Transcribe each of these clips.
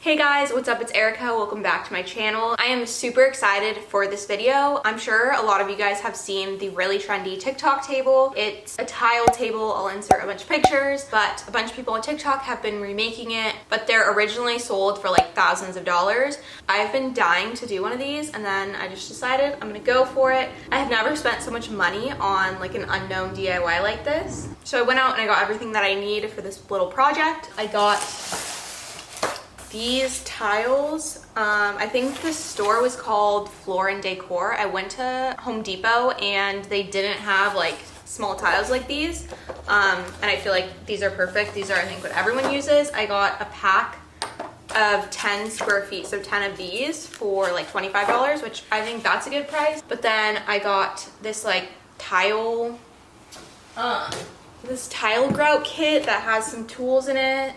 Hey guys, what's up? It's Erica. Welcome back to my channel. I am super excited for this video. I'm sure a lot of you guys have seen the really trendy TikTok table. It's a tile table. I'll insert a bunch of pictures, but a bunch of people on TikTok have been remaking it, but they're originally sold for like thousands of dollars. I've been dying to do one of these, and then I just decided I'm gonna go for it. I have never spent so much money on like an unknown DIY like this. So I went out and I got everything that I need for this little project. I got these tiles. I think the store was called Floor and Decor. I went to Home Depot and they didn't have like small tiles like these. And I feel like these are perfect. These are, I think, what everyone uses. I got a pack of 10 square feet, so 10 of these for like $25, which I think that's a good price. But then I got this like tile, this tile grout kit that has some tools in it.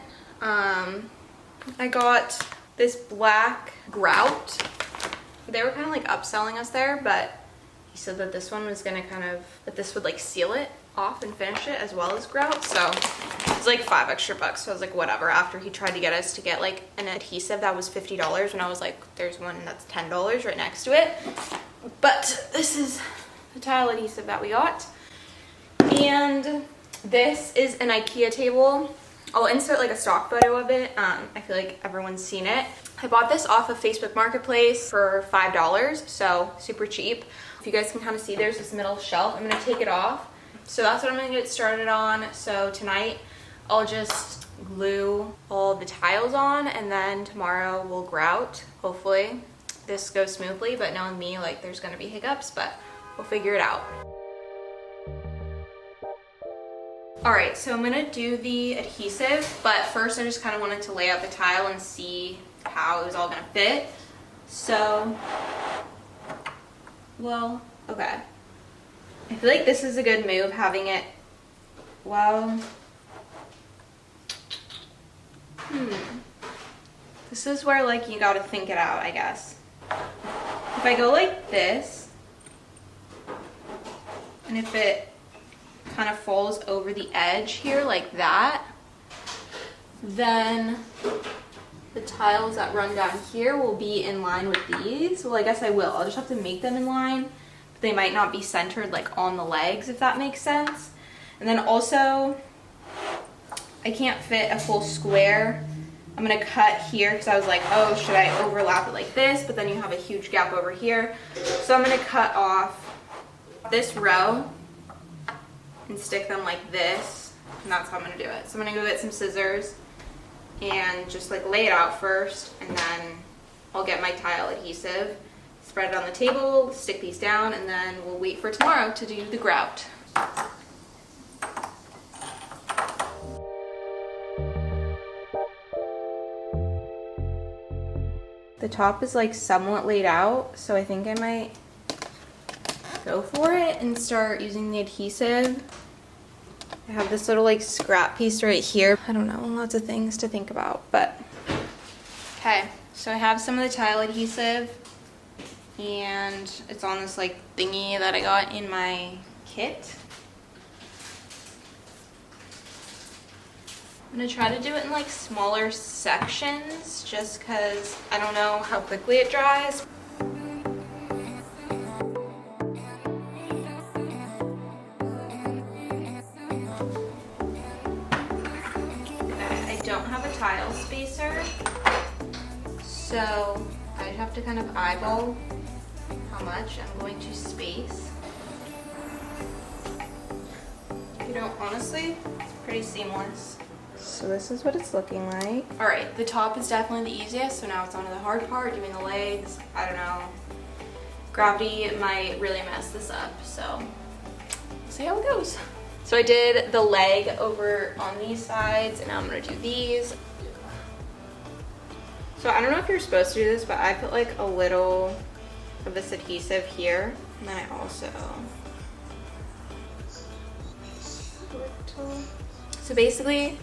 I got this black grout. They were kind of like upselling us there, but he said that this one was gonna that this would like seal it off and finish it as well as grout. So it's like $5 extra. So I was like, whatever. After he tried to get us to get like an adhesive that was $50, and I was like, there's one that's $10 right next to it. But this is the tile adhesive that we got. And this is an Ikea table. I'll insert like a stock photo of it. I feel like everyone's seen it. I bought this off of Facebook Marketplace for $5, so super cheap. If you guys can kind of see, there's this middle shelf. I'm gonna take it off. So that's what I'm gonna get started on. So tonight, I'll just glue all the tiles on, and then tomorrow we'll grout. Hopefully this goes smoothly, but knowing me, like there's gonna be hiccups, but we'll figure it out. All right, so I'm gonna do the adhesive, but first I just kind of wanted to lay out the tile and see how it was all gonna fit. So, well, okay. I feel like this is a good move, having it, well, this is where like you gotta think it out, I guess. If I go like this, and if it kind of falls over the edge here like that, then the tiles that run down here will be in line with these. Well, I guess I will. I'll just have to make them in line, but they might not be centered like on the legs, if that makes sense. And then also, I can't fit a full square. I'm gonna cut here because I was like, oh, should I overlap it like this? But then you have a huge gap over here. So I'm gonna cut off this row and stick them like this, and that's how I'm gonna do it. So I'm gonna go get some scissors and just like lay it out first, and then I'll get my tile adhesive, spread it on the table, stick these down, and then we'll wait for tomorrow to do the grout. The top is like somewhat laid out, so I think I might go for it and start using the adhesive. I have this little like scrap piece right here. I don't know, lots of things to think about, but okay. So I have some of the tile adhesive, and it's on this like thingy that I got in my kit. I'm gonna try to do it in like smaller sections just because I don't know how quickly it dries. Tile spacer, so I have to kind of eyeball how much I'm going to space. You know, honestly, it's pretty seamless. So this is what it's looking like. All right, the top is definitely the easiest, so now it's on to the hard part, doing the legs. I don't know, gravity might really mess this up, so we'll see how it goes. So I did the leg over on these sides, and now I'm gonna do these. So I don't know if you're supposed to do this, but I put like a little of this adhesive here, and then I also, so basically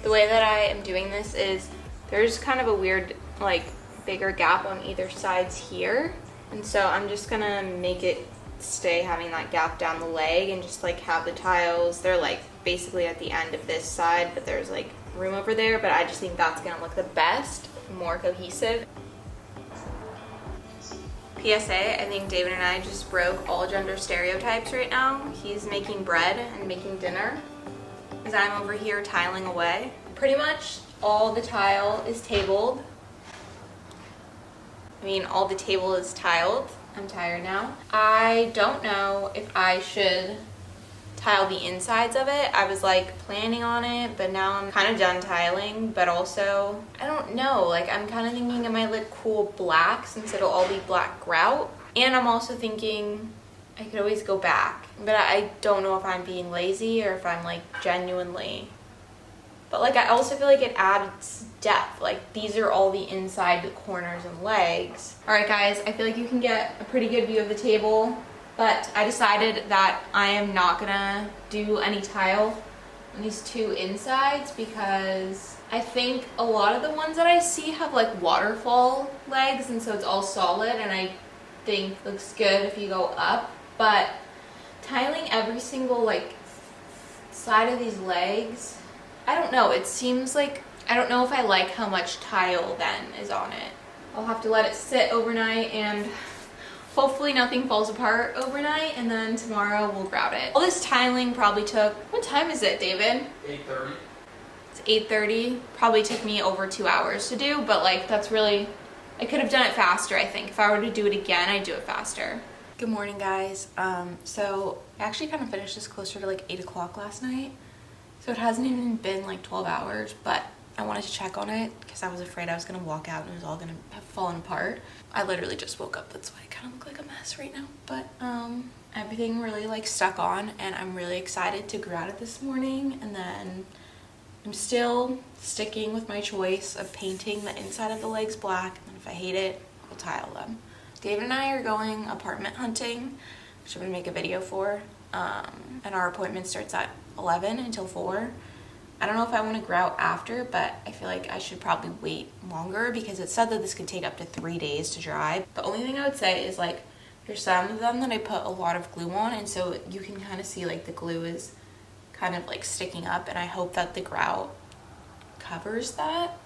the way that I am doing this is there's kind of a weird like bigger gap on either sides here, and so I'm just gonna make it stay having that gap down the leg, and just like have the tiles, they're like basically at the end of this side, but there's like room over there, but I just think that's gonna look the best. more cohesive. PSA, I think David and I just broke all gender stereotypes right now. He's making bread and making dinner as I'm over here tiling away. Pretty much all the tile is tabled. I mean, all the table is tiled. I'm tired now. I don't know if I should tile the insides of it. I was like planning on it, but now I'm kind of done tiling, but also, I don't know, like I'm kind of thinking it might look cool black since it'll all be black grout. And I'm also thinking I could always go back, but I don't know if I'm being lazy or if I'm like genuinely, but like I also feel like it adds depth. Like these are all the inside, the corners and legs. All right guys, I feel like you can get a pretty good view of the table, but I decided that I am not gonna do any tile on these two insides because I think a lot of the ones that I see have like waterfall legs, and so it's all solid, and I think looks good if you go up. But tiling every single like side of these legs, I don't know, it seems like, I don't know if I like how much tile then is on it. I'll have to let it sit overnight and hopefully nothing falls apart overnight, and then tomorrow we'll grout it. All this tiling probably took, what time is it, David? 8:30. It's 8:30. Probably took me over 2 hours to do, but like that's really, I could have done it faster, I think. If I were to do it again, I'd do it faster. Good morning, guys. So I actually kind of finished this closer to like 8 o'clock last night. So it hasn't even been like 12 hours, but I wanted to check on it because I was afraid I was gonna walk out and it was all gonna have fallen apart. I literally just woke up, that's why I kind of look like a mess right now. But everything really like stuck on, and I'm really excited to grout it this morning. And then I'm still sticking with my choice of painting the inside of the legs black, and then if I hate it, I'll tile them. David and I are going apartment hunting, which I'm gonna make a video for, and our appointment starts at 11 until 4. I don't know if I want to grout after, but I feel like I should probably wait longer because it said that this could take up to 3 days to dry. The only thing I would say is like there's some of them that I put a lot of glue on, and so you can kind of see like the glue is kind of like sticking up, and I hope that the grout covers that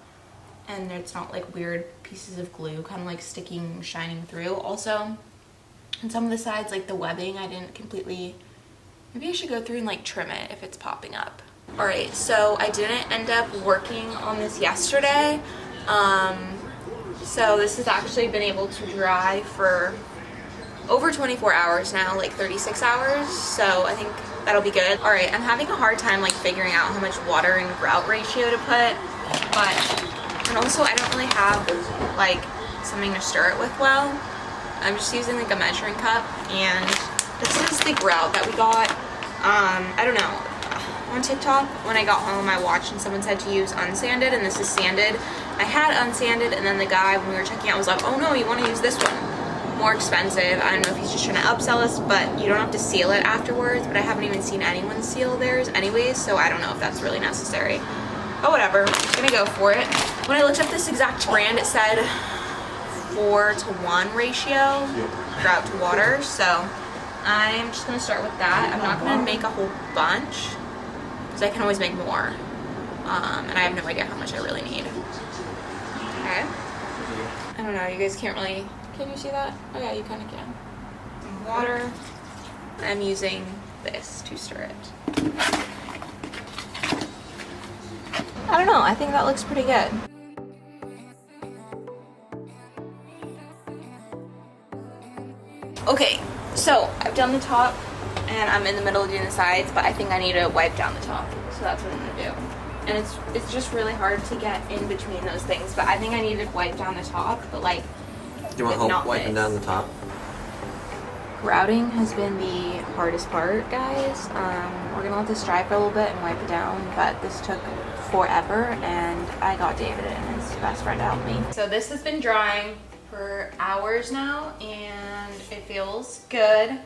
and it's not like weird pieces of glue kind of like sticking, shining through. Also on some of the sides, like the webbing, I didn't completely, maybe I should go through and like trim it if it's popping up. All right, so I didn't end up working on this yesterday. So this has actually been able to dry for over 24 hours now, like 36 hours. So I think that'll be good. All right, I'm having a hard time like figuring out how much water and grout ratio to put, and also I don't really have like something to stir it with well. I'm just using like a measuring cup, and this is the grout that we got. I don't know. On TikTok, when I got home, I watched and someone said to use unsanded, and this is sanded. I had unsanded, and then the guy, when we were checking out, was like, oh no, you want to use this one. More expensive. I don't know if he's just trying to upsell us, but you don't have to seal it afterwards, but I haven't even seen anyone seal theirs anyways, so I don't know if that's really necessary. But whatever, I'm just gonna go for it. When I looked up this exact brand, it said 4:1 ratio, grout to water, so I'm just gonna start with that. I'm not gonna make a whole bunch, I can always make more, and I have no idea how much I really need. Okay. I don't know, you guys can't really, can you see that? Oh yeah, you kind of can. Water. I'm using this to stir it. I don't know, I think that looks pretty good. Okay, so I've done the top, and I'm in the middle of doing the sides, but I think I need to wipe down the top, so that's what I'm gonna do. And it's just really hard to get in between those things, but I think I need to wipe down the top, but like, do you want help wiping down the top? Grouting has been the hardest part, guys. We're gonna let this dry for a little bit and wipe it down, but this took forever, and I got David and his best friend to help me. So this has been drying for hours now, and it feels good.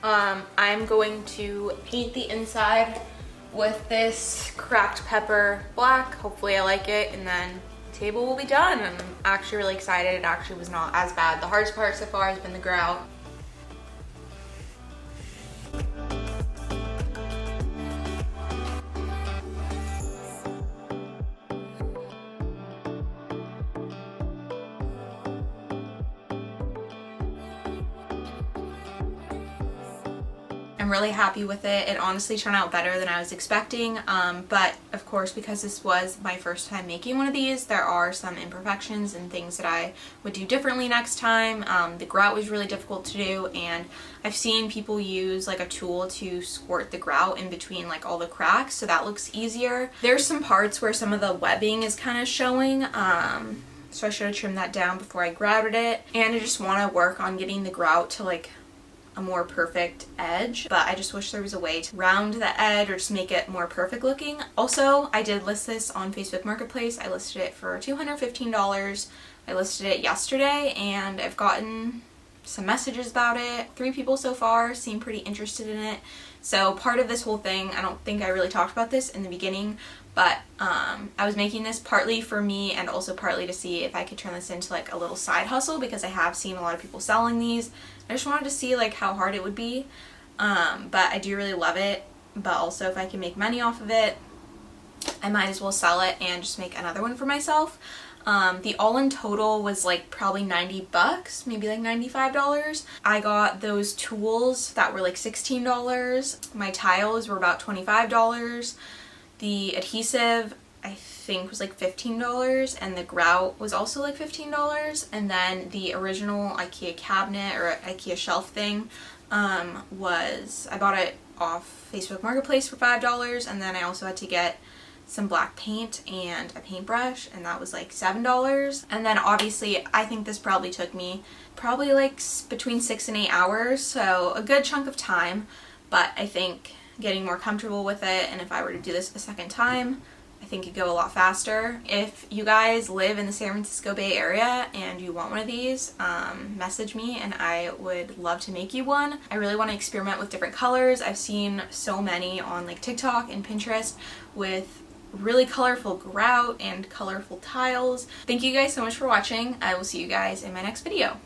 I'm going to paint the inside with this cracked pepper black. Hopefully I like it, and then the table will be done. I'm actually really excited. It actually was not as bad. The hardest part so far has been the grout. I'm really happy with it. It honestly turned out better than I was expecting, but of course, because this was my first time making one of these, there are some imperfections and things that I would do differently next time. The grout was really difficult to do, and I've seen people use like a tool to squirt the grout in between like all the cracks, so that looks easier. There's some parts where some of the webbing is kind of showing, so I should have trimmed that down before I grouted it, and I just want to work on getting the grout to like a more perfect edge, but I just wish there was a way to round the edge or just make it more perfect looking. Also, I did list this on Facebook Marketplace. I listed it for $215. I listed it yesterday and I've gotten some messages about it. 3 people so far seem pretty interested in it. So part of this whole thing, I don't think I really talked about this in the beginning, but I was making this partly for me and also partly to see if I could turn this into like a little side hustle, because I have seen a lot of people selling these. I just wanted to see like how hard it would be, but I do really love it. But also if I can make money off of it, I might as well sell it and just make another one for myself. The all-in total was like probably 90 bucks, maybe like $95. I got those tools that were like $16. My tiles were about $25. The adhesive I think was like $15, and the grout was also like $15, and then the original Ikea cabinet or Ikea shelf thing was, I bought it off Facebook Marketplace for $5, and then I also had to get some black paint and a paintbrush, and that was like $7. And then obviously I think this probably took me like between 6 and 8 hours, so a good chunk of time, but I think getting more comfortable with it, and if I were to do this a second time, I think it'd go a lot faster. If you guys live in the San Francisco Bay Area and you want one of these, message me and I would love to make you one. I really want to experiment with different colors. I've seen so many on like TikTok and Pinterest with really colorful grout and colorful tiles. Thank you guys so much for watching. I will see you guys in my next video.